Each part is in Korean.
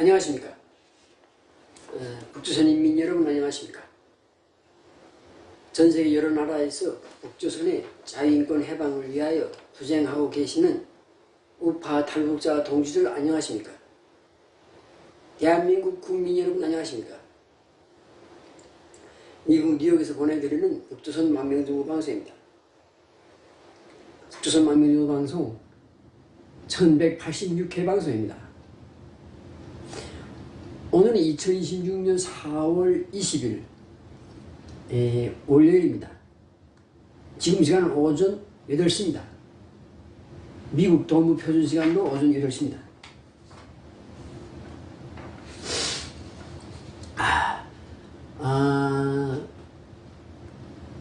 안녕하십니까. 북조선 인민 여러분 안녕하십니까. 전세계 여러 나라에서 북조선의 자유인권 해방을 위하여 투쟁하고 계시는 우파 탈북자 동지들 안녕하십니까. 대한민국 국민 여러분 안녕하십니까. 미국 뉴욕에서 보내드리는 북조선 만명정보 방송입니다. 북조선 만명정보 방송 1186회 방송입니다. 오늘은 2026년 4월 20일 월요일입니다. 지금 시간은 오전 8시입니다. 미국 동부 표준 시간도 오전 8시입니다.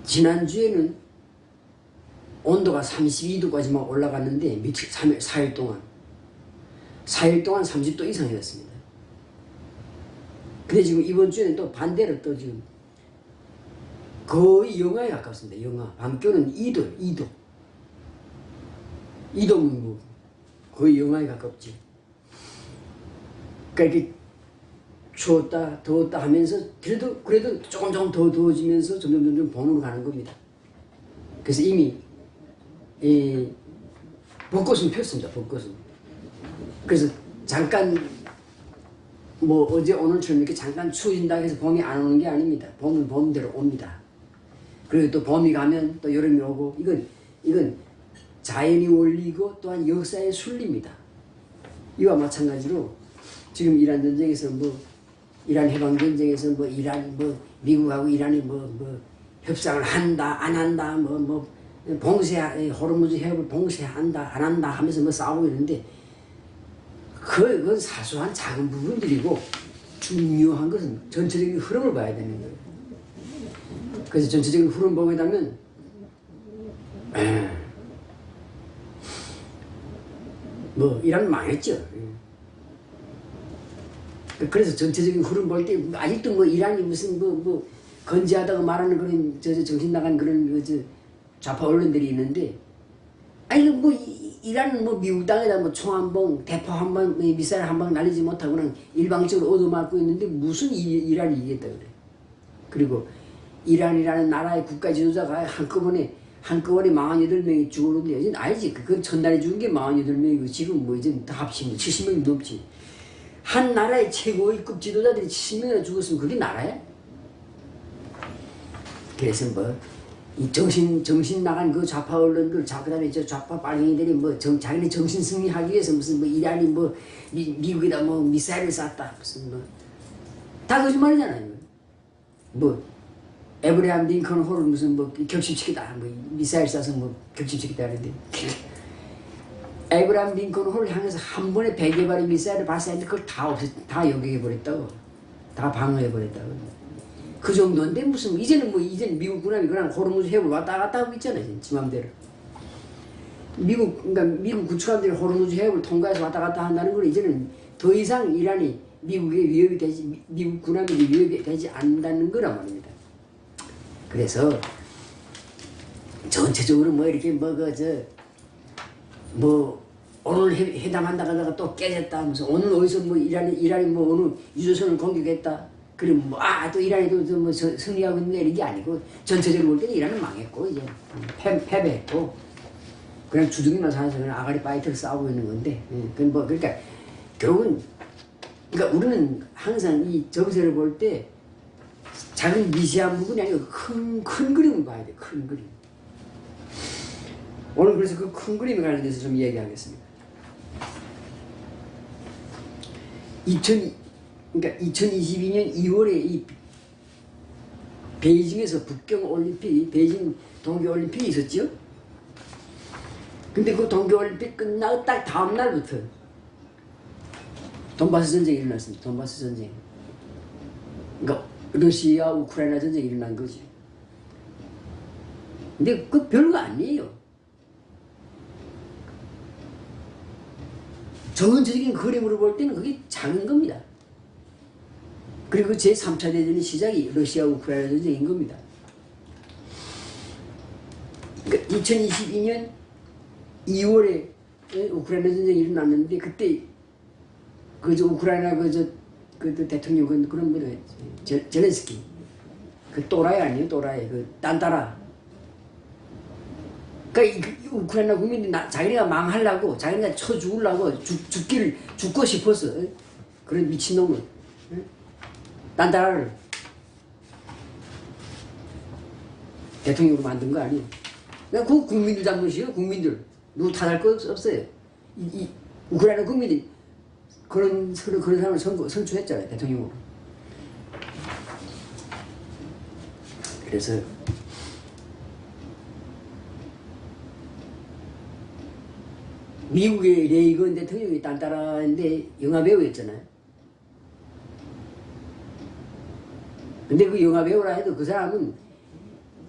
지난주에는 온도가 32도까지만 올라갔는데 며칠, 4일 동안 30도 이상이었습니다. 근데 지금 이번 주에는 또 반대로 또 지금 거의 영하에 가깝습니다. 영하. 밤교는 2도. 2도면 뭐 거의 영하에 가깝지. 그러니까 이렇게 추웠다 더웠다 하면서 그래도 조금 더 더워지면서 점점 봄으로 가는 겁니다. 그래서 이미 벚꽃은 폈습니다. 벚꽃은. 그래서 잠깐 뭐 어제 오늘처럼 이렇게 잠깐 추워진다 해서 봄이 안 오는 게 아닙니다. 봄은 봄대로 옵니다. 그리고 또 봄이 가면 또 여름이 오고 이건 자연의 원리이고 또한 역사의 순리입니다. 이와 마찬가지로 지금 이란 전쟁에서 이란 해방 전쟁에서 미국하고 이란이 협상을 한다 안 한다 호르무즈 해협을 봉쇄한다 안 한다 하면서 싸우고 있는데 그건 사소한 작은 부분들이고 중요한 것은 전체적인 흐름을 봐야 되는 거예요. 그래서 전체적인 흐름 보게 되면 이란 망했죠. 그래서 전체적인 흐름 볼 때 아직도 이란이 무슨 건재하다고 말하는 그런 정신 나간 그런 좌파 언론들이 있는데 이란은 미국 땅에다 총 한 방, 대포 한 방, 미사일 한 방 날리지 못하고 그냥 일방적으로 얻어맞고 있는데 무슨 이란이 이기겠다 그래. 그리고 이란이라는 나라의 국가 지도자가 한꺼번에 48명이 죽었는데 이제 알지. 그건 첫날에 죽은 게 48명이고 지금 이제 다 합치면 70명이 넘지. 한 나라의 최고위급 지도자들이 70명이나 죽었으면 그게 나라야? 그래서 이 정신 나간 그 좌파 언론들, 그다음에 좌파 빨갱이들이 자기네 정신 승리하기 위해서 무슨 이란이 미국에다 미사일을 쐈다 무슨 다 거짓말이잖아요. 에브라함 링컨 홀을 무슨 격침시키다 미사일 쏴서 격침시키다 그러는데 에브라함 링컨 홀을 향해서 한 번에 100여 발의 미사일을 발사했는데 그걸 다 요격해버렸다고. 다 방어해버렸다고. 그 정도인데 이제는 미국 군함이 그냥 호르무즈 해협을 왔다 갔다 하고 있잖아요. 지 맘대로. 미국 구축함들이 호르무즈 해협을 통과해서 왔다 갔다 한다는 건 이제는 더 이상 이란이 미국 군함이 위협이 되지 않는다는 거란 말입니다. 그래서 전체적으로 이렇게 오늘 회담한다고 하다가 또 깨졌다 하면서 오늘 어디서 이란이 어느 유조선을 공격했다. 그리고 또 이란이도 승리하고 있는데 이런 게 아니고 전체적으로 볼 때는 이란은 망했고 이제 패배했고 그냥 주둥이만 살아서 그냥 아가리 파이터를 싸우고 있는 건데 그러니까 결국은 우리는 항상 이 정세를 볼 때 작은 미세한 부분이 아니고 큰 그림을 봐야 돼. 큰 그림. 오늘 그래서 그 큰 그림에 관련해서 좀 얘기하겠습니다. 2022년 2월에 이 베이징에서 베이징 동계올림픽이 있었죠? 근데 그 동계올림픽 끝나고 딱 다음 날부터 돈바스 전쟁이 일어났습니다. 돈바스 전쟁. 그러니까 러시아 우크라이나 전쟁이 일어난 거지. 근데 그 별거 아니에요. 전체적인 그림으로 볼 때는 그게 작은 겁니다. 그리고 제3차 대전의 시작이 러시아 우크라이나 전쟁인 겁니다. 그러니까 2022년 2월에 우크라이나 전쟁이 일어났는데 그때 그저 우크라이나 그 대통령 그런 분이 젤렌스키 그 또라이 아니에요 또라이 그 딴따라. 그러니까 우크라이나 국민들이 자기네가 망하려고 자기네가 쳐 죽으려고 죽고 싶었어. 그런 미친놈을 딴따라를 대통령으로 만든 거 아니에요. 그냥 그 국민들 잘못이에요. 국민들 누구 탓할 거 없어요. 이 우크라이나 국민이 그런 사람을 선출했잖아요 대통령으로. 그래서 미국의 레이건 대통령이 딴따라인데 영화배우였잖아요. 근데 그 영화배우라 해도 그 사람은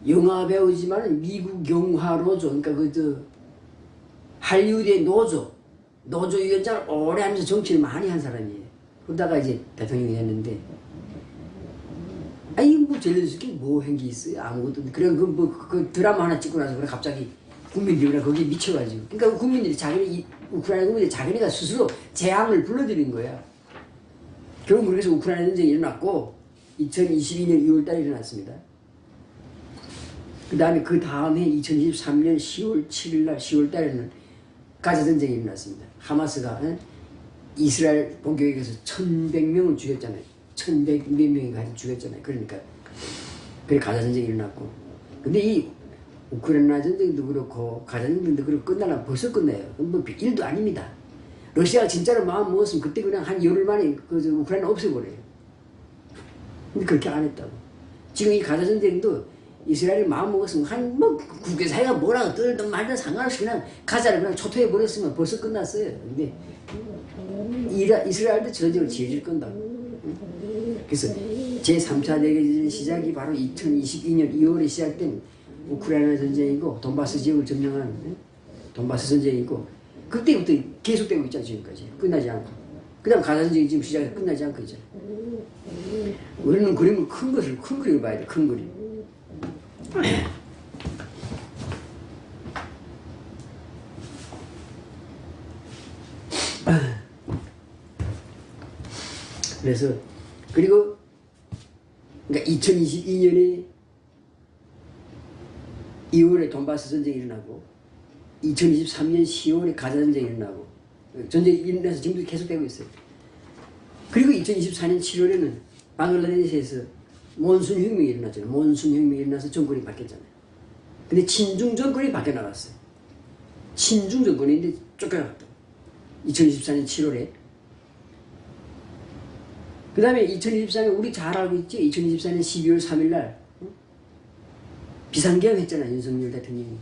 영화배우지만 미국 영화노조 그러니까 할리우드의 노조위원장을 오래 하면서 정치를 많이 한 사람이에요. 그러다가 이제 대통령이 했는데 아니 뭐 젤렌스키 뭐 한 게 있어요 아무것도. 그래 그 드라마 하나 찍고 나서 그래 갑자기 국민들이 거기에 미쳐가지고 그러니까 국민들이 우크라이나 국민들이 자기네가 스스로 재앙을 불러들인 거야. 결국 그래서 우크라이나 전쟁이 일어났고 2022년 2월달에 일어났습니다. 그 다음에 2023년 10월 7일날 10월달에는 가자 전쟁이 일어났습니다. 하마스가 이스라엘 본교역에서 1,100명을 죽였잖아요. 1,100몇 명이 죽였잖아요. 그러니까 그래 가자 전쟁이 일어났고 근데 이 우크라이나 전쟁도 그렇고 가자 전쟁도 그렇고 끝나려면 벌써 끝나요. 뭐 일도 아닙니다. 러시아가 진짜로 마음 먹었으면 그때 그냥 한 열흘 만에 우크라이나 없애버려요. 근데 그렇게 안 했다고. 지금 이 가자 전쟁도 이스라엘이 마음 먹었으면 국외사회가 뭐라고 떨든 말든 상관없이 그냥 가자를 그냥 초토해 버렸으면 벌써 끝났어요. 근데 이스라엘도 전쟁을 지어줄 건다고. 그래서 제3차 대전 시작이 바로 2022년 2월에 시작된 우크라이나 전쟁이고 돈바스 지역을 점령한 돈바스 전쟁이고 그때부터 계속되고 있잖아요. 지금까지 끝나지 않고. 그 다음 가자 전쟁이 지금 시작해서 끝나지 않고 있잖아요. 우리는 그림을 큰 그림을 봐야 돼. 큰 그림. 그래서 그리고 그러니까 2022년에 2월에 돈바스 전쟁이 일어나고 2023년 10월에 가자 전쟁이 일어나고 전쟁이 일어나서 지금도 계속되고 있어요. 그리고 2024년 7월에는 방글라데시에서 몬순 혁명이 일어났잖아요. 몬순 혁명이 일어나서 정권이 바뀌었잖아요. 근데 친중 정권이 바뀌어 나갔어요. 친중 정권인데 쫓겨나갔다고. 2024년 7월에. 그 다음에 2024년 우리 잘 알고 있죠? 2024년 12월 3일 날 비상계엄 했잖아요. 윤석열 대통령이.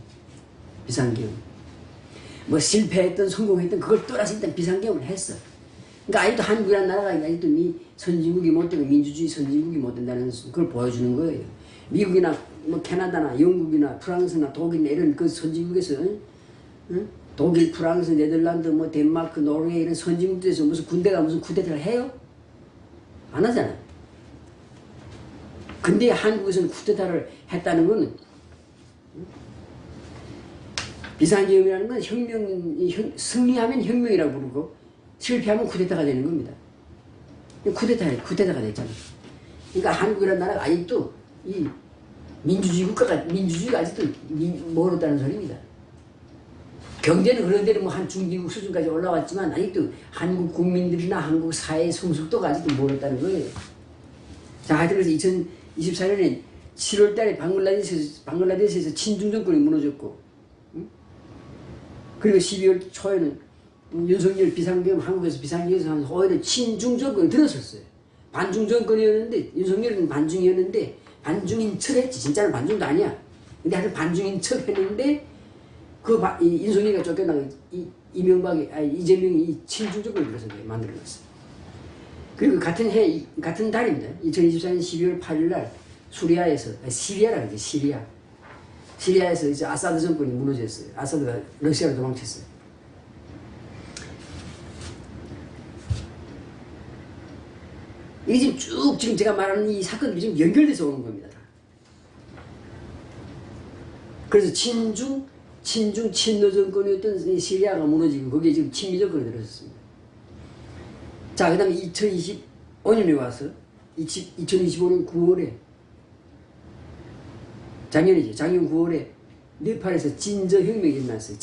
비상계엄. 뭐 실패했던 성공했던 그걸 떠나서 일단 비상계엄을 했어. 그러니까 아직도 한국이라는 나라가 아직도 선진국이 못 되고 민주주의 선진국이 못 된다는 걸 보여주는 거예요. 미국이나 뭐 캐나다나 영국이나 프랑스나 독일이나 이런 그 선진국에서 독일, 프랑스, 네덜란드, 뭐 덴마크, 노르웨이 이런 선진국들에서 무슨 군대가 무슨 쿠데타를 해요? 안 하잖아요. 근데 한국에서는 쿠데타를 했다는 건 비상계엄이라는 건 승리하면 혁명이라고 부르고 실패하면 쿠데타가 되는 겁니다. 쿠데타가 됐잖아요. 그러니까 한국이라는 나라가 아직도 이 민주주의가 아직도 멀었다는 소리입니다. 경제는 그런데 뭐 한 중진국 수준까지 올라왔지만 아직도 한국 국민들이나 한국 사회의 성숙도가 아직도 멀었다는 거예요. 자, 하여튼 그래서 2024년에 7월 달에 방글라데시에서 친중 정권이 무너졌고, 그리고 12월 초에는 윤석열 비상계엄 한국에서 비상계엄에서 한 오히려 친중 정권이 들어섰어요. 반중 정권이었는데 윤석열은 반중이었는데 반중인 척 했지. 진짜는 반중도 아니야. 근데 하여튼 반중인 척 했는데 윤석열이가 쫓겨나고 이재명이 이 친중 정권을 들어서 만들어놨어요. 그리고 같은 달입니다. 2024년 12월 8일 날 시리아라 그러죠. 시리아에서 이제 아사드 정권이 무너졌어요. 아사드가 러시아로 도망쳤어요. 이게 지금 제가 말하는 이 사건들이 지금 연결돼서 오는 겁니다. 그래서 친노 정권이었던 시리아가 무너지고 거기에 지금 친미 정권이 들어섰습니다. 자, 그 다음에 2025년에 와서 2025년 9월에 작년이죠. 작년 9월에 네팔에서 진저혁명이 일어났어요.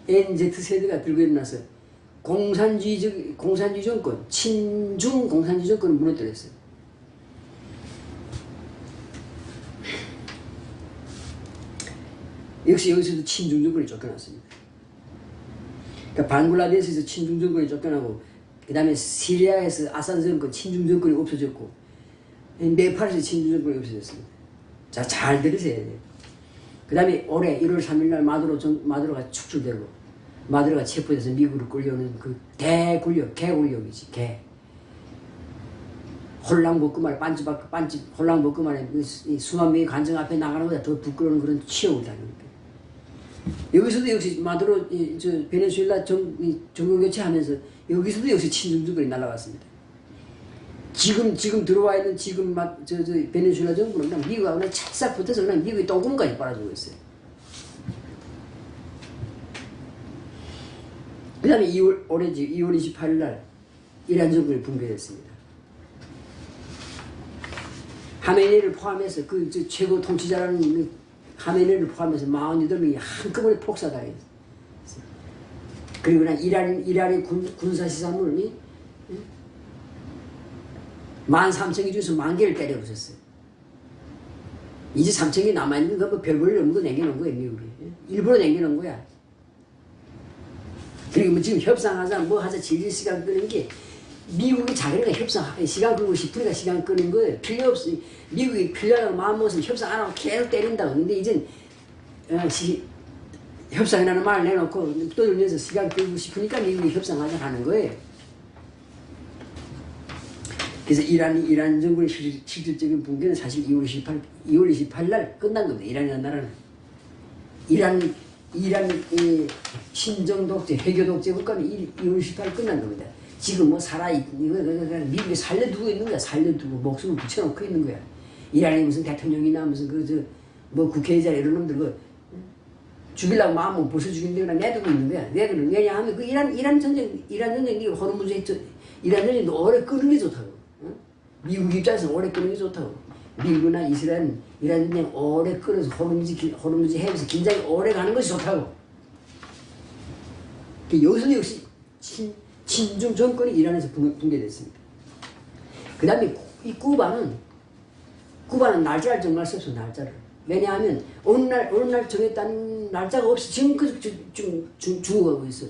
NZ세대가 들고 일어나서 공산주의 정권, 친중 공산주의 정권을 무너뜨렸어요. 역시 여기서도 친중 정권이 쫓겨났습니다. 그러니까 방글라데시에서 친중 정권이 쫓겨나고, 그 다음에 시리아에서 아산 정권, 친중 정권이 없어졌고, 네팔에서 친중 정권이 없어졌습니다. 자, 잘 들으셔야 돼요. 그 다음에 올해 1월 3일날 마두로가 축출되고, 마두로가 체포돼서 미국으로 끌려오는 그 개굴력, 개굴력이지, 개. 홀랑 벗고 말에 홀랑 벗고 말에 수만 명이 관정 앞에 나가는 것보다 더 부끄러운 그런 치욕이라는 거예요. 여기서도 역시 마두로 베네수엘라 정권 교체하면서 여기서도 역시 친중 정권이 날아갔습니다. 지금 들어와 있는 베네수엘라 정부는 그냥 미국하고 그냥 찰싹 붙어서 그냥 미국의 똥구멍까지 빨아주고 있어요. 그 다음에 올해지 2월 28일 날 이란 정권이 붕괴됐습니다. 하메네이를 포함해서 최고 통치자라는 하메네이를 포함해서 48명이 한꺼번에 폭사당했어요. 그리고 이란의 군사시설물이 13,000개 중에서 10,000개를 때려 부쉈어요. 이제 3,000개 남아있는 거 뭐 별볼일 없는 거 남겨놓은 거예요, 미국이. 일부러 남겨놓은 거야. 그리고 뭐 지금 협상하자, 뭐 하자, 질질 시간 끄는 게 미국이 자기네가 시간 끌고 싶으니까 시간 끄는 거예요. 필요 없으니, 미국이 필요하다고 마음먹어서 협상 안 하고 계속 때린다고. 근데 이젠, 협상이라는 말을 내놓고 떠들면서 시간 끌고 싶으니까 미국이 협상하자 하는 거예요. 그래서 이란 정부의 실질적인 붕괴는 사실 2월 28일 날 끝난 겁니다. 이란이라는 나라는. 이란 신정 독재, 해교 독재 국가는 2월 28일 끝난 겁니다. 지금 뭐 미국이 살려두고 있는 거야. 살려두고 목숨을 붙여놓고 있는 거야. 이란에 무슨 대통령이나 무슨 국회의장 이런 놈들 죽이려고 마음을 벌써 죽인다거나 내두고 있는 거야. 왜 그러냐? 왜냐하면 이란 전쟁이 이란 전쟁도 오래 끄는 게 좋다고. 미국 입장에서 오래 끄는 게 좋다고. 미국이나 이스라엘은 이란 전쟁 오래 끌어서 호르무즈 해에서 긴장이 오래 가는 것이 좋다고. 여기서 역시 친중 정권이 이란에서 붕괴됐습니다. 그 다음에 이 쿠바는 날짜를 정말 썼어, 날짜를. 왜냐하면 어느 날 정했다는 날짜가 없어. 지금 죽어가고 있어.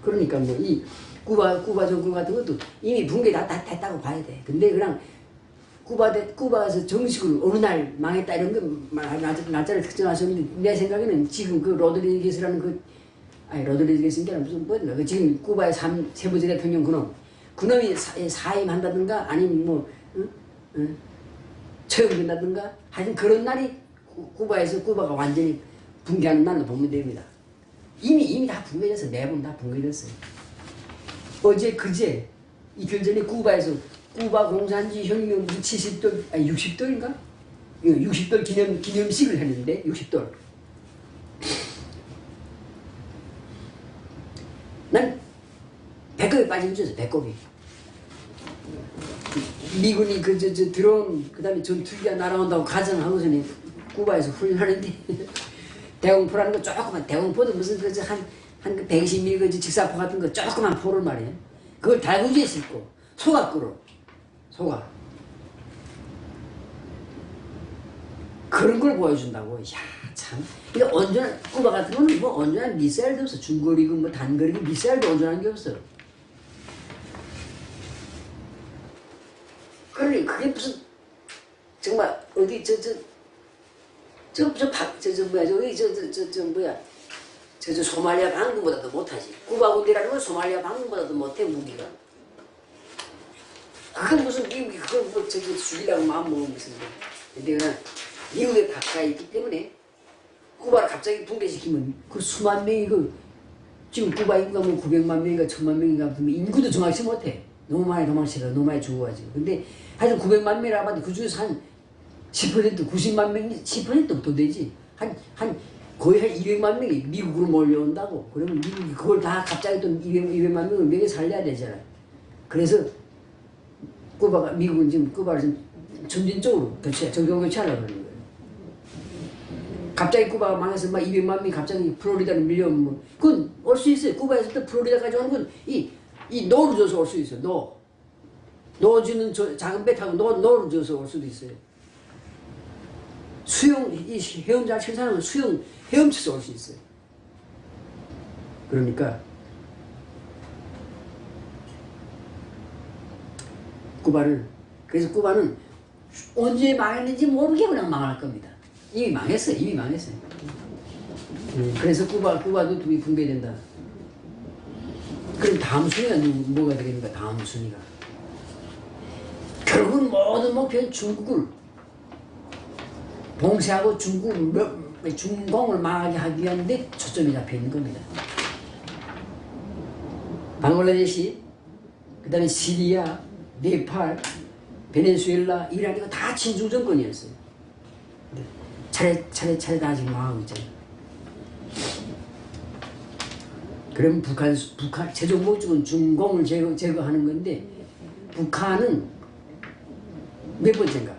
그러니까 뭐 이 쿠바 정권 같은 것도 이미 붕괴 다 됐다고 봐야 돼. 근데 그냥 쿠바에서 정식으로 어느 날 망했다 이런 거 날짜를 특정하셨는데, 내 생각에는 지금 로드리게스라는 로드리게스인가 무슨 뭐야, 지금 쿠바의 세 번째 대통령 그놈이 사임한다든가 아니면 처형된다든가 하여튼 그런 날이 쿠바가 완전히 붕괴하는 날로 보면 됩니다. 이미 다 붕괴됐어. 매번 다 붕괴됐어요. 그제 이틀 전에 쿠바에서 쿠바 공산주의 혁명 60돌인가? 60돌 기념식을 했는데 60돌. 난 배꼽이 빠진 줄 알았어. 배꼽이. 미군이 드론 그다음에 전투기가 날아온다고 가정하고서는 쿠바에서 훈련하는데 대공포라는 거 조그만 대공포도 무슨 한 120mm 직사포 같은 거 조그만 포를 말이에요. 그걸 달구지에 싣고 소각구로 그런 걸 보여준다고. 야, 참. 근데 온전한 쿠바 같은 거는 뭐 온전한 미사일도 없어. 중거리고 뭐 단거리고 미사일도 온전한 게 없어. 그러니 그게 무슨 정말 어디 소말리아 방군보다도 못하지. 쿠바 군대라는 건 소말리아 방군보다도 못해, 무기가. 그건 무슨 미국이 그걸 뭐 죽이려고 마음 먹은 무슨. 근데 그냥 미국에 가까이 있기 때문에 쿠바를 갑자기 붕괴시키면 그 수만 명이 지금 쿠바 인구가 뭐 900만 명인가 1000만 명인가 인구도 정확히 못해. 너무 많이 도망치다 너무 많이 죽어가지고. 근데 하여튼 900만 명이라 봐도 그 중에서 한 10% 90만 명이 10%도 되지. 거의 한 200만 명이 미국으로 몰려온다고. 그러면 미국이 그걸 다 갑자기 또 200만 명을 먹여 살려야 되잖아. 그래서 미국은 지금 쿠바를 좀 점진적으로 정경 교체하려고 그러는 거예요. 갑자기 쿠바가 망해서 막 200만 명이 갑자기 플로리다로 밀려오면 그건 올 수 있어요. 쿠바에서부터 플로리다까지 오는 건 이 노를 줘서 올 수 있어요. 노 주는 작은 배 타고 노를 줘서 올 수도 있어요. 이 헤엄 잘 치는 사람은 헤엄쳐서 올 수 있어요. 그러니까 그래서 쿠바는 언제 망했는지 모르게 그냥 망할 겁니다. 이미 망했어요. 그래서 쿠바도 붕괴된다. 그럼 다음 순위가 뭐가 되겠는가? 다음 순위가 결국은 모든 목표는 중국을 봉쇄하고 중공을 망하게 하기 위한 데 초점이 잡혀 있는 겁니다. 방글라데시, 그 다음에 시리아, 네팔, 베네수엘라, 이란 이거 다 친중 정권이었어요. 차례 다 지금 망하고 있잖아요. 그럼 북한 최종 목적은 중공을 제거하는 건데 북한은 몇 번째인가?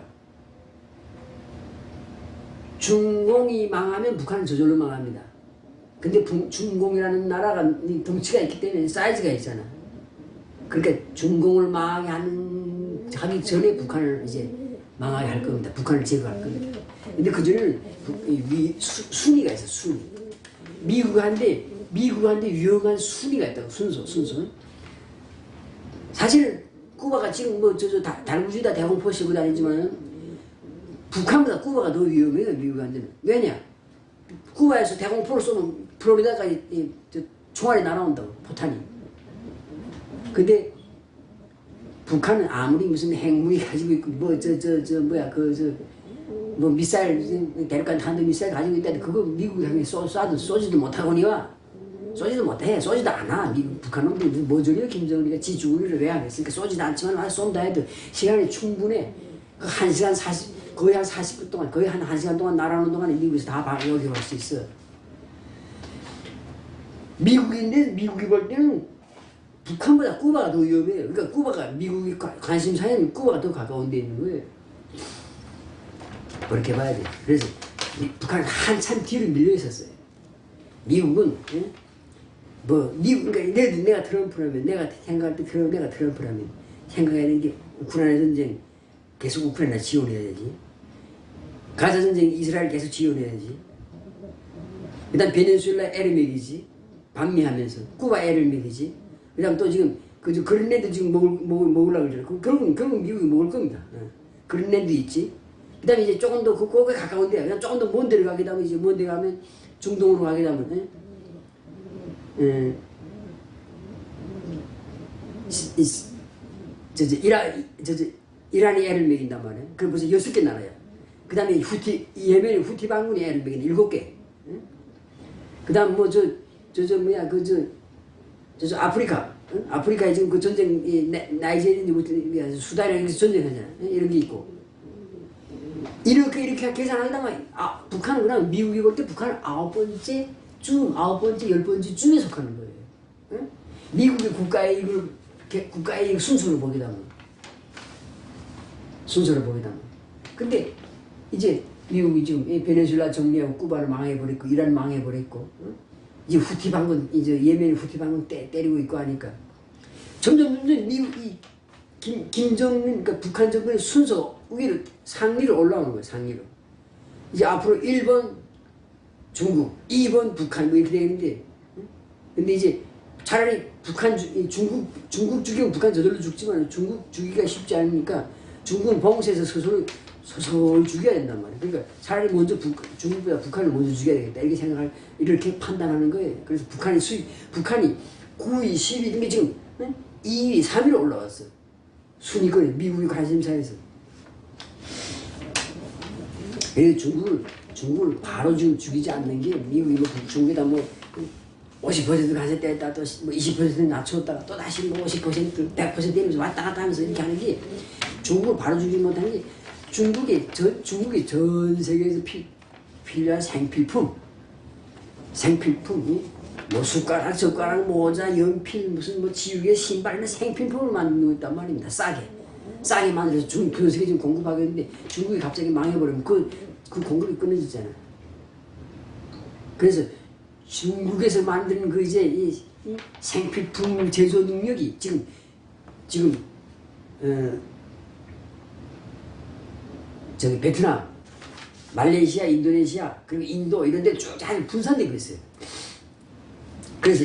중공이 망하면 북한은 저절로 망합니다. 근데 중공이라는 나라가 덩치가 있기 때문에 사이즈가 있잖아. 그러니까 중공을 하기 전에 북한을 이제 망하게 할 겁니다. 북한을 제거할 겁니다. 근데 그전에는 순위가 있어, 순위. 미국한테 유용한 순위가 있다고, 순서. 사실 쿠바가 지금 달구지다 대공포 씌고 다니지만 북한보다 쿠바가 더 위험해요, 미국한테는. 왜냐? 쿠바에서 대공포를 쏘면 플로리다까지 총알이 날아온다고, 포탄이. 근데 북한은 아무리 무슨 핵무기 가지고 있고 미사일 대륙간 탄도 미사일 가지고 있다는데 그거 미국 향해 쏘지도 못하거니와 쏘지도 못해. 쏘지도 않아. 북한은 뭐 저리요? 김정은이가 지 죽으리를 왜 하겠으니까 쏘지도 않지만 쏜다 해도 시간이 충분해. 그 1시간 40, 거의 한 40분 동안, 거의 한 1시간 동안 날아오는 동안에 미국에서 다 여기 올 수 있어. 미국이 볼 때는 북한보다 쿠바가 더 위험해요. 그러니까 쿠바가 미국이 관심사에는 쿠바가 더 가까운 데 있는 거예요. 그렇게 봐야 돼. 그래서 북한은 한참 뒤로 밀려 있었어요. 미국은 그러니까 내가 트럼프라면 내가 생각할 때 내가 트럼프라면 생각해야 되는 게 우크라이나 전쟁 계속 우크라이나 지원해야 되지. 가자 전쟁 이스라엘 계속 지원해야지. 그다음 베네수엘라 애를 먹이지. 반미하면서 쿠바 애를 먹이지. 그다음 또 지금 그린랜드 지금 먹으려고 그러잖아. 결국 미국이 먹을 겁니다. 그린랜드 있지. 그다음에 이제 조금 더 거기에 가까운 데, 그냥 조금 더 먼 데를 가게 되면 이제 먼 데 가면 중동으로 가게 되면 이란이 애를 먹인단 말이야. 그 벌써 6개 나라야. 그다음에 예멘이 후티 반군이 애를 먹이는 7개. 그다음 아프리카에 지금 그 전쟁 나이지리아 수단이랑 여기서 전쟁하잖아. 이런 게 있고. 이렇게 계산하다가 북한은 그냥 미국이 볼 때 북한은 9번째, 10번째 쯤에 속하는 거예요. 응? 미국의 국가의 순서를 보게 되면. 근데 이제 미국이 지금 베네수엘라 정리하고 쿠바를 망해버렸고 이란 망해버렸고 이제 후티 반군 이제 예멘 후티 반군 때리고 있고 하니까 점점 미국이 김정은 그러니까 북한 정권의 순서 상위로 올라오는 거예요. 상위로. 이제 앞으로 1번 중국, 2번 북한 뭐 이렇게 되는데 근데 이제 차라리 중국 죽이면 북한 저절로 죽지만 중국 죽이기가 쉽지 않으니까 중국은 봉쇄해서 서서히 죽여야 된단 말이에요. 그러니까 차라리 먼저 중국보다 북한을 먼저 죽여야 되겠다 이렇게 판단하는 거예요. 그래서 북한이 9위, 10위 이런 게 지금 2위, 3위로 올라왔어. 순위권에 미국의 관심사에서. 그래서 중국을 바로 지금 죽이지 않는 게 미국이 중국에다 50% 가세했다 또 20% 낮췄다가 또 다시 50%, 100% 이러면서 왔다 갔다 하면서 이렇게 하는 게 중국을 바로 죽이지 못하는 게 중국이 전 세계에서 필요한 생필품이 뭐 숟가락, 젓가락, 모자, 연필, 무슨 뭐 지우개, 신발이나 생필품을 만들고 있단 말입니다. 싸게 만들어서 전 세계 지금 공급하고 있는데 중국이 갑자기 망해버리면 그 공급이 끊어지잖아요. 그래서 중국에서 만드는 그 이제 이 생필품 제조 능력이 지금 저기 베트남, 말레이시아, 인도네시아 그리고 인도 이런 데 쭉 잘 분산되고 있어요. 그래서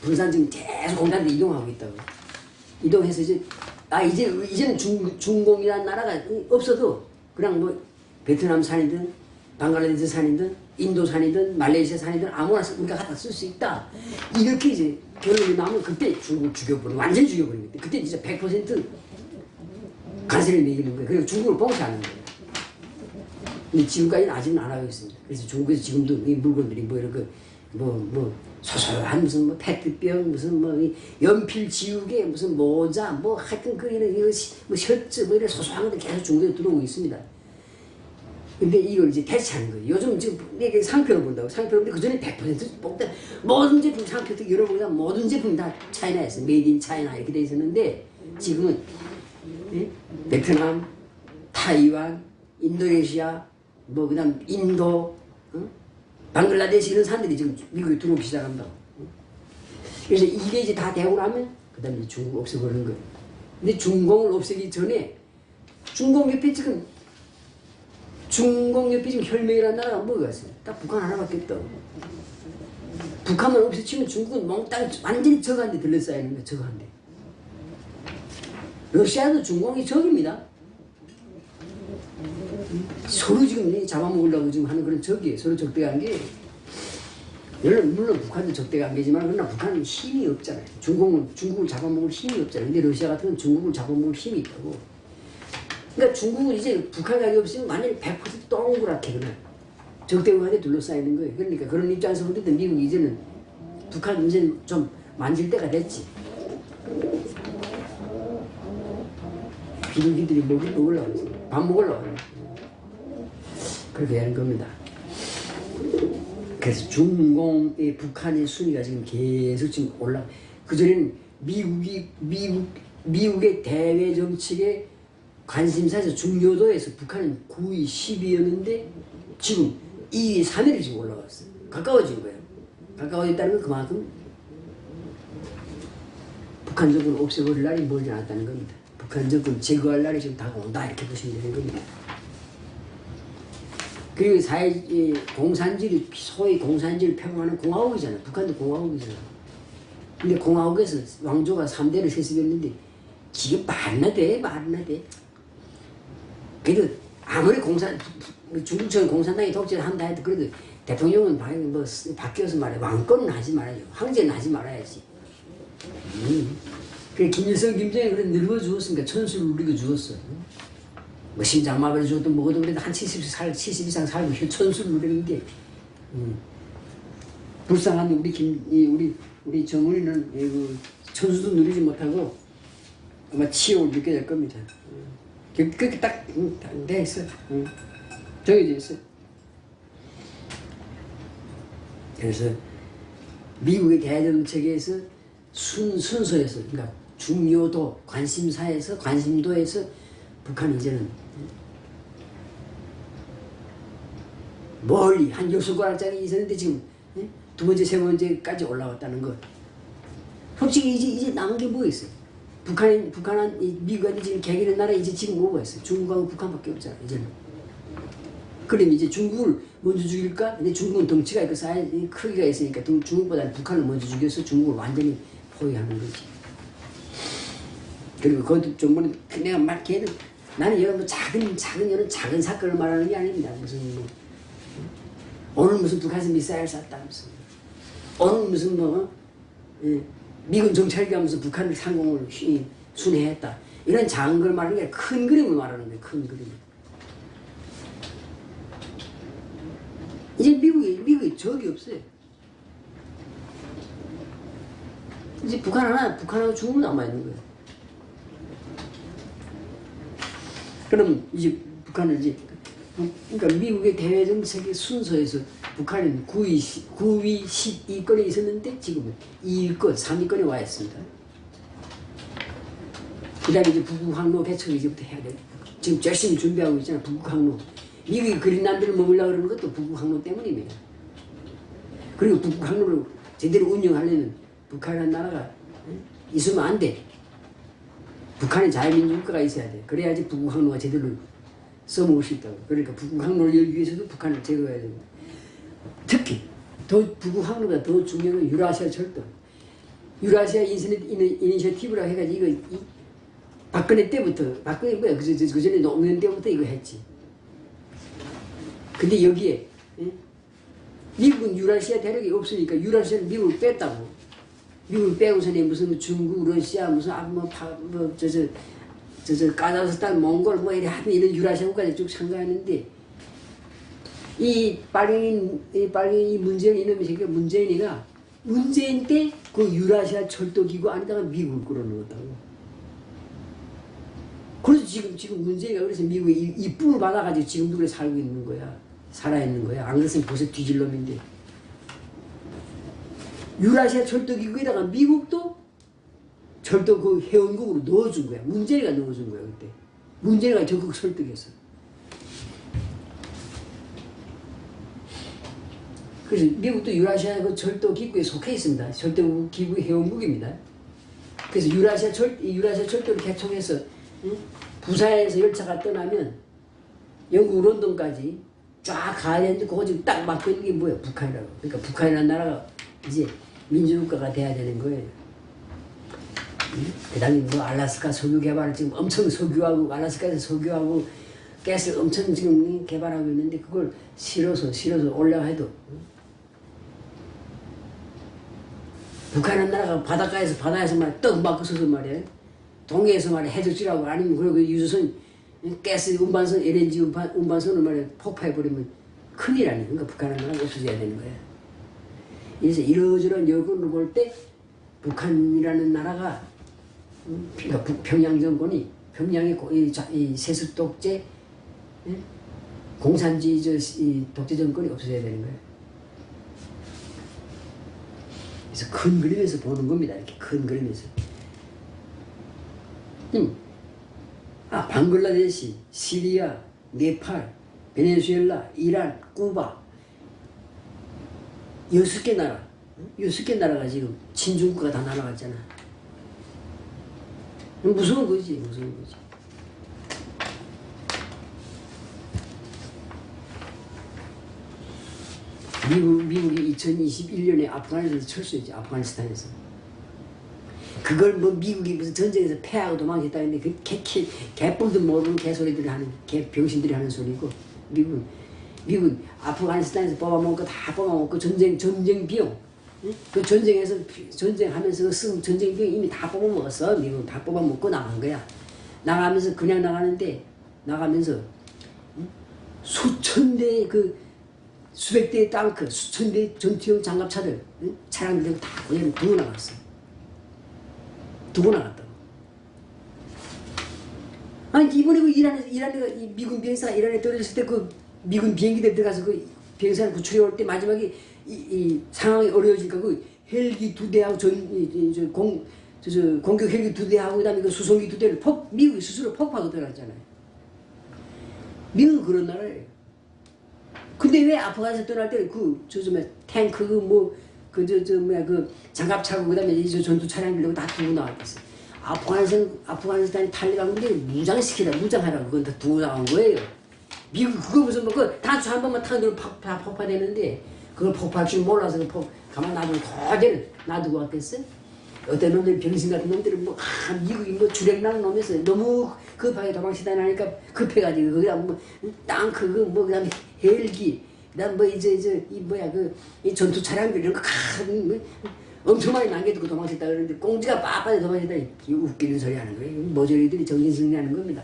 분산 지금 계속 공단들 이동하고 있다고. 이동해서 이제는 중공이라는 나라가 없어도 그냥 뭐 베트남 산이든 방글라데시 산이든 인도 산이든 말레이시아 산이든 아무나 우리가 갖다 쓸 수 있다. 이렇게 이제 결론이 나면 그때 중국을 죽여버리는 완전히 죽여버리는 거예요. 그때 진짜 100% 관세를 매기는 거예요. 그리고 중국을 봉쇄하는 거예요. 근데 지금까지는 아직은 안 하고 있습니다. 그래서 중국에서 지금도 이 물건들이 뭐 이런 뭐 소소한 무슨 뭐 페트병 무슨 뭐 연필 지우개 무슨 모자 뭐 하여튼 그 이런 뭐 셔츠 뭐 이런 소소한 것들 계속 중국에 들어오고 있습니다. 근데 이걸 이제 대체하는 거예요. 요즘 지금 이게 상표를 본다고. 상표를 보는데 그전에 100% 뽑다. 모든 제품 상표 특히 열어보자 모든 제품이 다 차이나였어요. 메이드 인 차이나 이렇게 돼 있었는데 지금은 베트남, 타이완, 인도네시아, 뭐 그다음 인도, 방글라데시 이런 산들이 지금 미국에 들어오기 시작한다. 그래서 이게 이제 다 되고 나면 그다음에 중국 없애버리는 거예요. 근데 중공을 없애기 전에 중공 옆에 지금 혈맹이라는 나라가 뭐가 있어요? 딱 북한 하나밖에 없다. 북한만 없애치면 중국은 몽땅 완전히 적한데 들러싸이는 거예요. 적한데. 러시아도 중공이 적입니다. 서로 지금 잡아먹으려고 지금 하는 그런 적이에요. 서로 적대관계. 물론 북한도 적대관계지만 그러나 북한은 힘이 없잖아요. 중국을 잡아먹을 힘이 없잖아요. 근데 러시아 같은 건 중국을 잡아먹을 힘이 있다고. 그러니까 중국은 이제 북한이 없으면 완전히 100% 동그랗게 그냥 적대관계에 둘러싸이는 거예요. 그러니까 그런 입장에서 볼 때도 미국이 이제는 북한 이제는 좀 만질 때가 됐지. 비둘기들이 먹으려고 밥 먹으려고 그렇게 하는 겁니다. 그래서 중공의 북한의 순위가 지금 계속 지금 그전에는 미국의 대외 정책에 관심사에서 중요도에서 북한은 9위, 10위였는데 지금 2위, 3위를 지금 올라갔어요. 가까워진 거예요. 가까워졌다는 건 그만큼 북한 정권을 없애버릴 날이 멀지 않았다는 겁니다. 북한 정권 제거할 날이 지금 다가온다 이렇게 보시면 되는 겁니다. 그리고 소위 공산주의를 표방하는 공화국이잖아요. 북한도 공화국이잖아요. 근데 공화국에서 왕조가 3대를 세습했는데 지금 말나 돼. 그래도 아무리 중국처럼 공산당이 독재를 한다 해도 그래도 대통령은 바뀌어서 말해. 왕권은 하지 말아야죠. 황제는 하지 말아야지. 그래 김일성, 김정일 그래 늙어 죽었으니까 천수를 누리고 죽었어. 뭐 심장마비를 죽었든 뭐든 그래도 한 70 이상 살고 천수를 누리는 게 불쌍한데 우리 정은이는 천수도 누리지 못하고 아마 치욕을 느끼게 될 겁니다. 그렇게 딱 돼 있어. 정해져 있어. 그래서 미국의 대정책에서 순서에서 그러니까 중요도, 관심사에서 관심도에서 북한이 이제는 멀리 한 6손가락짜리 있었는데 지금 두 번째, 세 번째까지 올라왔다는 것. 솔직히 이제 남은 게 뭐 있어요? 미국한테 지금 개기는 나라 이제 지금 뭐가 있어요? 중국하고 북한밖에 없잖아 이제는. 그럼 이제 중국을 먼저 죽일까? 근데 중국은 덩치가 있고 사이즈 크기가 있으니까 중국보다는 북한을 먼저 죽여서 중국을 완전히 포위하는 거지. 그리고 그것도 좀 내가 막 걔는 나는 이런 뭐 작은 사건을 말하는 게 아닙니다. 무슨 오늘 무슨 북한에서 미사일 쐈다 무슨 오늘 무슨 미군 정찰기 하면서 북한을 상공을 순회했다. 이런 작은 걸 말하는 게 큰 그림을 말하는 거예요. 큰 그림. 이제 미국이 적이 없어요. 이제 북한하고 중국 남아있는 거예요. 그럼 이제 북한은 그러니까 미국의 대외 정책의 순서에서 북한은 9위 12건에 있었는데 지금은 2위권, 3위권에 와 있습니다. 그 다음에 이제 북극 항로 개척을 이제부터 해야 돼. 지금 열심히 준비하고 있잖아. 북극 항로. 미국이 그린란드를 먹으려고 그러는 것도 북극 항로 때문입니다. 그리고 북극 항로를 제대로 운영하려면 북한이라는 나라가 있으면 안 돼. 북한에 자유민주 국가가 있어야 돼. 그래야지 북극 항로가 제대로 써먹을 수 있다고. 그러니까 북극 항로를 열기 위해서도 북한을 제거해야 되고. 특히 북극 항로가 더 중요한 건 유라시아 철도. 유라시아 인터넷 이니셔티브라고 해가지고 이거 박근혜 때부터, 박근혜 뭐야, 그 전에 노무현 때부터 이거 했지. 근데 여기에, 미국은 유라시아 대륙이 없으니까 유라시아는 미국을 뺐다고. 미국을 빼고서는 무슨 중국, 러시아, 무슨, 까자흐스탄, 몽골, 뭐, 이런 유라시아 국가에 쭉 참가했는데, 이 빨갱이 문재인 이놈이 새끼가 문재인 때 그 유라시아 철도기구 안에다가 미국을 끌어넣었다고. 그래서 지금 문재인가 그래서 미국의 이쁨을 받아가지고 지금도 그래 살고 있는 거야. 살아있는 거야. 안 그랬으면 벌써 뒤질 놈인데. 유라시아 철도기구에다가 미국도 철도 그 회원국으로 넣어준 거야. 문재인가 넣어준 거야, 그때. 문재인가 적극 설득했어. 그래서 미국도 유라시아 그 철도기구에 속해 있습니다. 철도기구 회원국입니다. 그래서 유라시아 철도를 개통해서 부산에서 열차가 떠나면 영국 런던까지 쫙 가야 되는데 그거 지금 딱 막고 있는 게 뭐야? 북한이라고. 그러니까 북한이라는 나라가 이제 민주국가가 돼야 되는 거예요. 그 다음에 뭐 알래스카 석유 개발을 지금 엄청 석유하고 알래스카에서 석유하고 가스를 엄청 지금 개발하고 있는데 그걸 실어서 올라가도 북한이라는 나라가 바다에서 말이야 떡 맞고 서서 말이야 동해에서 말이야 해적질하고 아니면 그리고 유조선 가스 운반선 LNG 운반선을 말이야 폭파해버리면 큰일 아니야. 그러니까 북한이라는 나라가 없어져야 되는 거야. 그래서 이러저런 여건을 볼 때 북한이라는 나라가 그러니까 북평양 정권이 평양의 이 세습 독재 공산주의 독재 정권이 없어져야 되는 거야. 그래서 큰 그림에서 보는 겁니다. 이렇게 큰 그림에서. 방글라데시, 시리아, 네팔, 베네수엘라, 이란, 쿠바 6개 나라 6개 나라가 지금 친중국가 다 날아갔잖아. 무서운 거지. 미국이 2021년에 아프가니스탄에서 철수했지. 아프가니스탄에서. 그걸 뭐 미국이 무슨 전쟁에서 패하고 도망쳤다 했는데 그 개뿔도 모르는 개소리들이 하는 병신들이 하는 소리고 미국은 아프가니스탄에서 뽑아먹은 거 다 뽑아먹고 전쟁 비용 그 전쟁하면서 쓴 전쟁 비용 이미 다 뽑아먹었어. 미국은 다 뽑아먹고 나간 거야. 나가면서 그냥 나가면서 수천 대 수백 대의 땅크, 수천 대의 전투용 장갑차들, 차량들 다 그냥 두고 나갔어. 두고 나갔다고. 아니, 이번에 이란에 미군 비행사가 이란에 떨어졌을 때 미군 비행기들 들어가서 비행사를 구출해 올 때 마지막에 이 상황이 어려워지니까 헬기 2대하고 공격 헬기 2대하고 그다음에 수송기 2대를 미국이 스스로 폭파하고 들어갔잖아요. 미국은 그런 나라예요. 근데 왜 아프가니스탄 떠날 때 탱크 장갑차고 그다음에 전투 차량들고 다 두고 나왔겠어. 아프가니스탄이 탈리반 군대를 무장하라고 그건 다 두고 나온 거예요. 미국 그거 무슨 단추 한 번만 타면 다 폭파되는데 그걸 폭파할 줄 몰라서 가만 놔두고 그대로 놔두고 왔겠어? 어떤 놈들 병신 같은 놈들은 미국이 주력나는 놈에서 너무 급하게 도망치다 나니까 급해가지고 거기다 땅크 그다음에 헬기 그다음 이 전투 차량들 이런 거 엄청 많이 남겨두고 도망쳤다 그러는데 꽁지가 빠빠져 도망쳤다 웃기는 소리 하는 거예요. 모조리들이 정신승리하는 겁니다.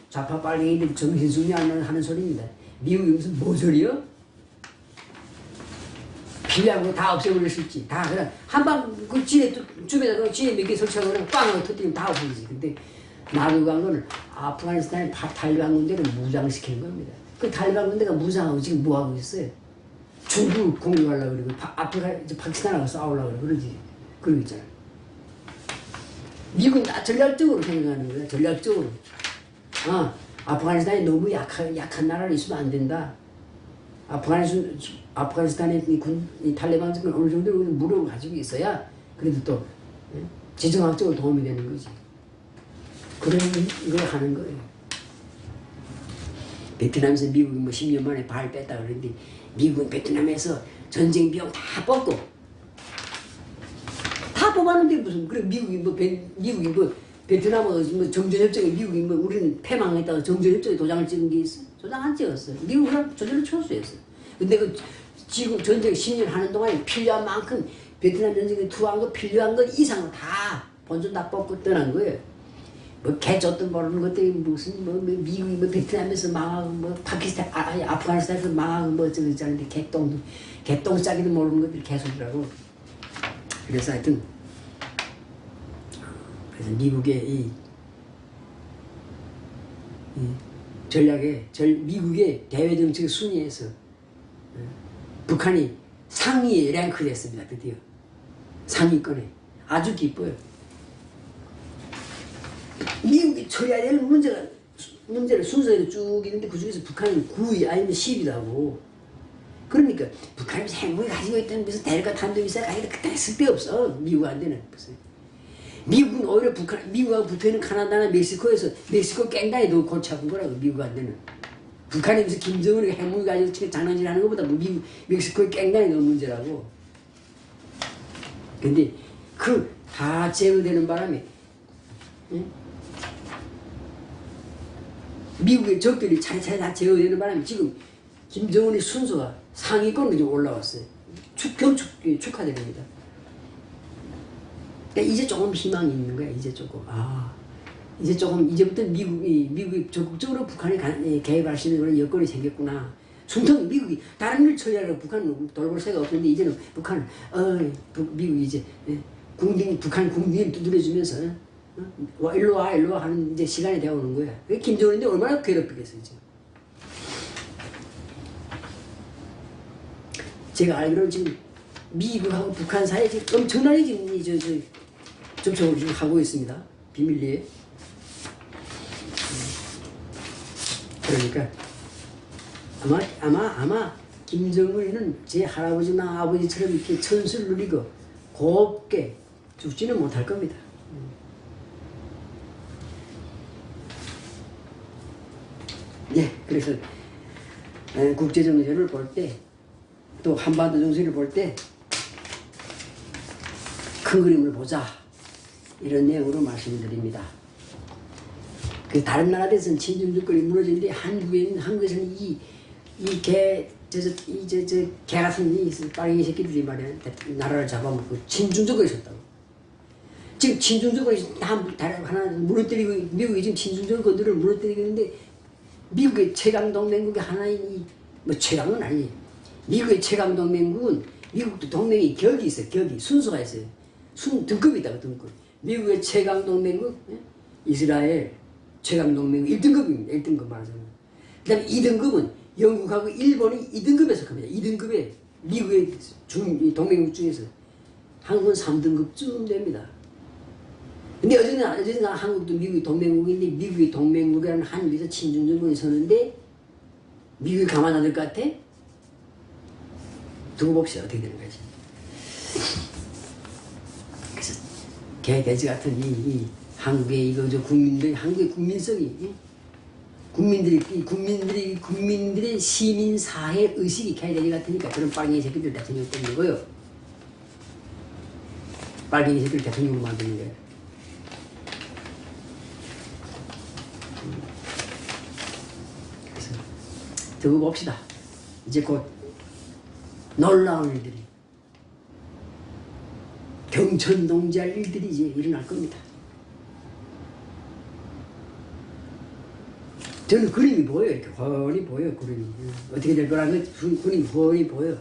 좌파 빨갱이들이 정신승리하는 소리입니다. 미국이 무슨 모조리요? 필요한 다 없애버릴 수 있지. 다 그냥 한방 줌에다가 지에 몇 개 설치하고 그냥 빵 하고 터뜨리면 다 없어지지. 근데 놔두고 간 거는 아프가니스탄의 탈리반 군대를 무장시키는 겁니다. 그 탈리반 군대가 무장하고 지금 뭐하고 있어요? 중국 공격하려고 그러고 아프리카 이제 파키스탄하고 싸우려고 그러지. 그러고 있잖아. 미국은 다 전략적으로 생각하는 거야. 전략적으로. 아프가니스탄이 너무 약한 나라로 있으면 안 된다. 아프가니스탄의 이 탈레반 정권 어느 정도 무력을 가지고 있어야 그래도 또 지정학적으로 도움이 되는 거지. 그런 걸 하는 거예요. 베트남에서 미국이 뭐 10년 만에 발 뺐다 그러는데 미국은 베트남에서 전쟁 비용 다 뽑고 다 뽑았는데 무슨 그래 미국이 뭐 베트남하고 뭐 정전협정에 미국이 뭐 우리는 패망했다고 정전협정에 도장을 찍은 게 있어? 도장 안 찍었어. 미국은 조절을 철수했어. 근데 그 지금 전쟁 10년 하는 동안에 필요한 만큼 베트남 전쟁에 투하한 거 필요한 것 이상을 다 본전 다 뽑고 떠난 거예요. 뭐 개쫓도 모르는 것들이 무슨 뭐 미국이 뭐 베트남에서 망하고 뭐 파키스탄 아프가니스탄에서 망하고 뭐 저거 있잖아요. 개똥 싸기도 모르는 것들이 개소리라고. 그래서 하여튼 그래서 미국의 이 미국의 대외 정책 순위에서 북한이 상위에 랭크됐습니다. 드디어 상위권에. 아주 기뻐요. 미국이 처리해야 될 문제를 순서대로 쭉 있는데 그 중에서 북한은 9위 아니면 10위라고. 그러니까 북한이 핵무기 가지고 있던 무슨 대륙간 탄도미사일 가지고 그때 쓸데없어. 미국한테는. 미국은 오히려 미국하고 붙어있는 카나다나 멕시코에서 멕시코 깽단이 더 골치 아픈 거라고. 미국한테는. 북한이 무슨 김정은이 핵무기 가지고 장난질 하는 것보다 멕시코의 깽단이 더 문제라고. 근데 그 다 제거되는 바람에 미국의 적들이 차례차례 다 제거되는 바람에 지금 김정은의 순서가 상위권으로 좀 올라왔어요. 축하드립니다. 그러니까 이제 조금 희망이 있는 거야. 이제 조금. 이제부터 미국이 적극적으로 북한에 개입할 수 있는 그런 여건이 생겼구나. 숨통이 미국이 다른 일 처리하려고 북한은 돌볼 새가 없는데 이제는 북한은 미국이 이제 북한 궁딩을 두드려주면서 일로 와 하는 이제 시간이 되어 오는 거야. 그게 김정은인데 얼마나 괴롭히겠어요 지금. 제가 알기로는 지금 미국하고 북한 사이에 지금 엄청나게 지금 접촉을 지금 하고 있습니다. 비밀리에. 그러니까 아마 김정은은 제 할아버지나 아버지처럼 이렇게 천수를 누리고 곱게 죽지는 못할 겁니다. 네, 그래서 국제정세를 볼 때 또 한반도 정세를 볼 때 큰 그림을 보자 이런 내용으로 말씀드립니다. 그 다른 나라에서는 친중 정권이 무너지는데 한국에서는 개 같은 이 빨갱이 새끼들이 말이야 나라를 잡아먹고 친중 정권이 있었다고. 지금 친중 정권이 다 하나 무너뜨리고 미국이 지금 친중 정권들을 무너뜨리고 있는데 미국의 최강 동맹국의 하나인 뭐 최강은 아니에요. 미국의 최강 동맹국은 미국도 동맹이 격이 있어요. 순서가 있어요. 등급이 있다고 등급. 미국의 최강 동맹국 이스라엘 최강 동맹국 1등급입니다. 1등급 말하자면. 그 다음에 2등급은 영국하고 일본이 2등급에 속합니다. 2등급에 미국의 동맹국 중에서 한국은 3등급쯤 됩니다. 근데 어쨌든 한국도 미국의 동맹국인데 미국의 동맹국이라는 한국에서 친중정권이 서는데 미국이 가만 안 둘 것 같아? 두고 봅시다. 어떻게 되는 거지. 그래서 개돼지 같은 이 한국의 한국의 국민성이 국민들의 시민 사회 의식이 개돼지 같으니까 그런 빨갱이 새끼들 대통령 뽑는 거요. 빨갱이 새끼들 대통령으로 만드는 거예요. 그래서 두고 봅시다. 이제 곧 놀라운 일들이 경천동지할 일들이 이제 일어날 겁니다. 저는 그림이 보여요. 이렇게 훤히 보여요. 그림이. 어떻게 될 거라는 그림이 훤히 보여.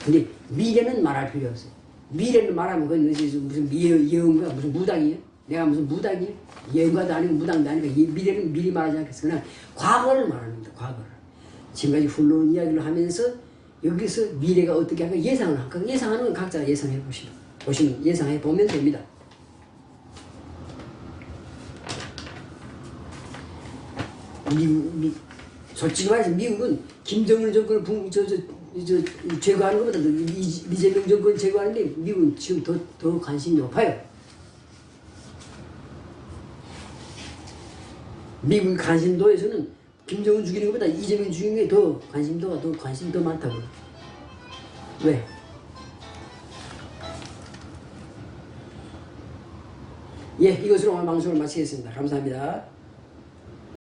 근데 미래는 말할 필요 없어요. 미래는 말하면 그건 무슨 예언가 무슨 무당이에요? 내가 무슨 무당이에요? 예언가도 아니고 무당도 아니고 미래는 미리 말하지 않겠어. 그냥 과거를 말하는 겁니다. 과거를. 지금까지 흘러온 이야기를 하면서 여기서 미래가 어떻게 할까 예상을 할까 예상하는 건 각자가 예상해 보시면 예상해 보면 됩니다. 솔직히 말해서 미국은 김정은 정권을 제거하는 것보다 이재명 정권을 제거하는데 미국은 지금 더 관심이 높아요. 미국 관심도에서는 김정은 죽이는 것보다 이재명 죽이는 게 더 관심이 더 많다고. 왜? 예, 이것으로 오늘 방송을 마치겠습니다. 감사합니다.